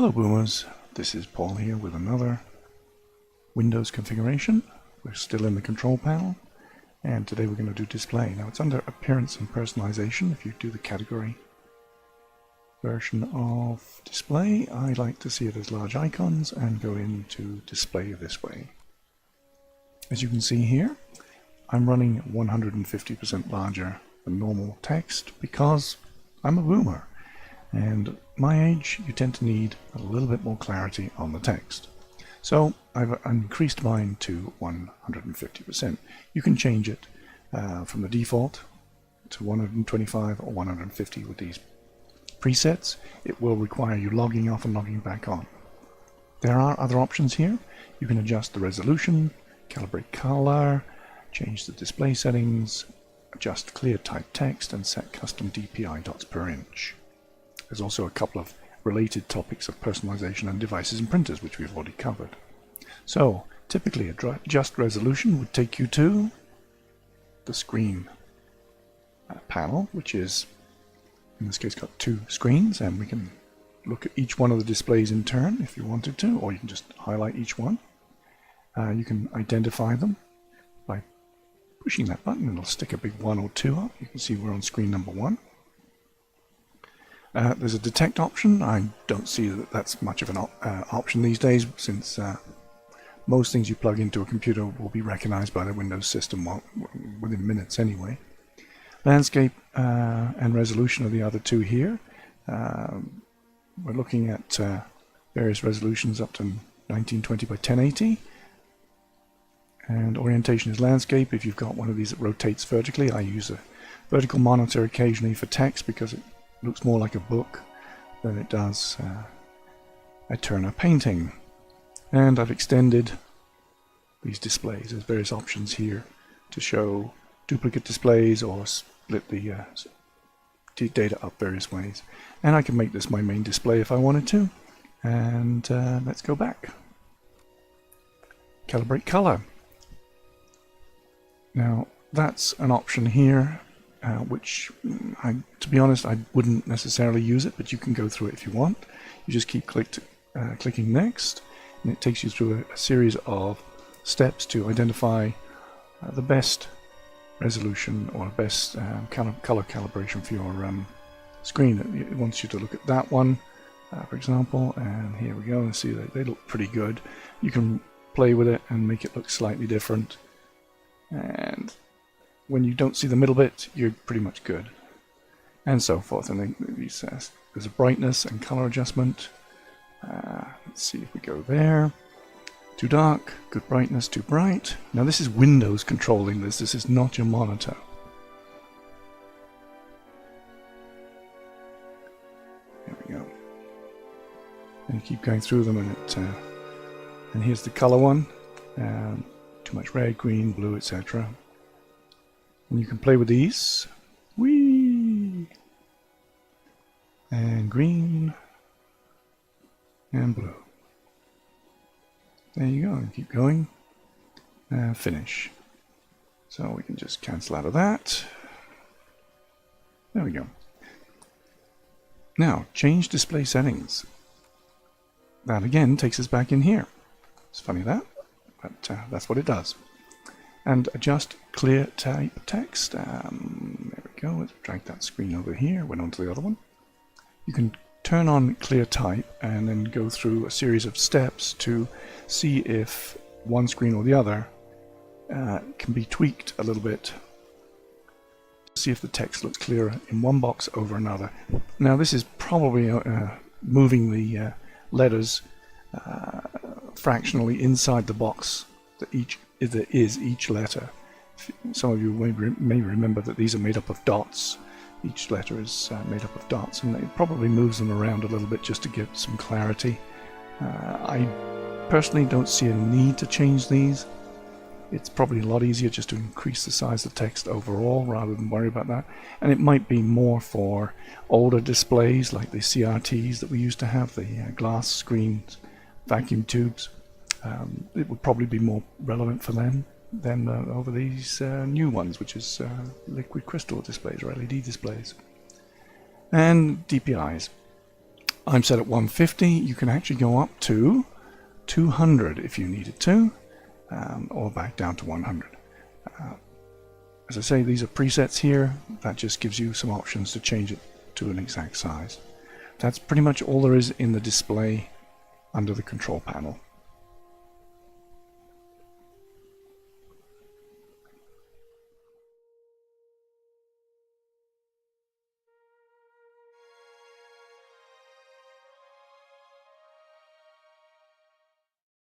Hello Boomers, this is Paul here with another Windows configuration. We're still in the control panel and today we're going to do display. Now it's under appearance and personalization. If you do the category version of display, I like to see it as large icons and go into display this way. As you can see here, I'm running 150% larger than normal text because I'm a boomer. And my age, you tend to need a little bit more clarity on the text. So I've increased mine to 150%. You can change it from the default to 125 or 150 with these presets. It will require you logging off and logging back on. There are other options here. You can adjust the resolution, calibrate color, change the display settings, adjust clear type text, and set custom DPI dots per inch. There's also a couple of related topics of personalization and devices and printers, which we've already covered. So, typically adjust resolution would take you to the screen panel, which is, in this case, got two screens, and we can look at each one of the displays in turn if you wanted to, or you can just highlight each one. You can identify them by pushing that button, and it'll stick a big 1 or 2 up. You can see we're on screen number 1. There's a detect option. I don't see that that's much of an option these days, since most things you plug into a computer will be recognized by the Windows system within minutes anyway. Landscape and resolution are the other two here. We're looking at various resolutions up to 1920 by 1080. And orientation is landscape. If you've got one of these that rotates vertically, I use a vertical monitor occasionally for text because it looks more like a book than it does a Turner painting. And I've extended these displays. There's various options here to show duplicate displays or split the data up various ways. And I can make this my main display if I wanted to. And let's go back. Calibrate color. Now that's an option here. Which, to be honest, I wouldn't necessarily use it, but you can go through it if you want. You just keep clicking next, and it takes you through a series of steps to identify the best resolution or best color calibration for your screen. It wants you to look at that one, for example, and here we go, and see that they look pretty good. You can play with it and make it look slightly different, and when you don't see the middle bit, you're pretty much good, and so forth. And then there's a brightness and color adjustment. Let's see if we go there. Too dark, good brightness, too bright. Now this is Windows controlling this. This is not your monitor. There we go. And you keep going through them, and here's the color one. Too much red, green, blue, etc. And you can play with these. Whee! And green. And blue. There you go. And keep going. And finish. So we can just cancel out of that. There we go. Now, change display settings. That again takes us back in here. It's funny that, but that's what it does. And adjust clear type text. There we go. Let's drag that screen over here. Went on to the other one. You can turn on clear type and then go through a series of steps to see if one screen or the other can be tweaked a little bit. See if the text looks clearer in one box over another. Now this is probably moving the letters fractionally inside the box that each letter. Some of you may remember that these are made up of dots. Each letter is made up of dots, and it probably moves them around a little bit just to get some clarity. I personally don't see a need to change these. It's probably a lot easier just to increase the size of text overall rather than worry about that. And it might be more for older displays like the CRTs that we used to have, the glass screens, vacuum tubes. It would probably be more relevant for them than over these new ones, which is liquid crystal displays or LED displays. And DPIs. I'm set at 150. You can actually go up to 200 if you needed to, or back down to 100. As I say, these are presets here. That just gives you some options to change it to an exact size. That's pretty much all there is in the display under the control panel.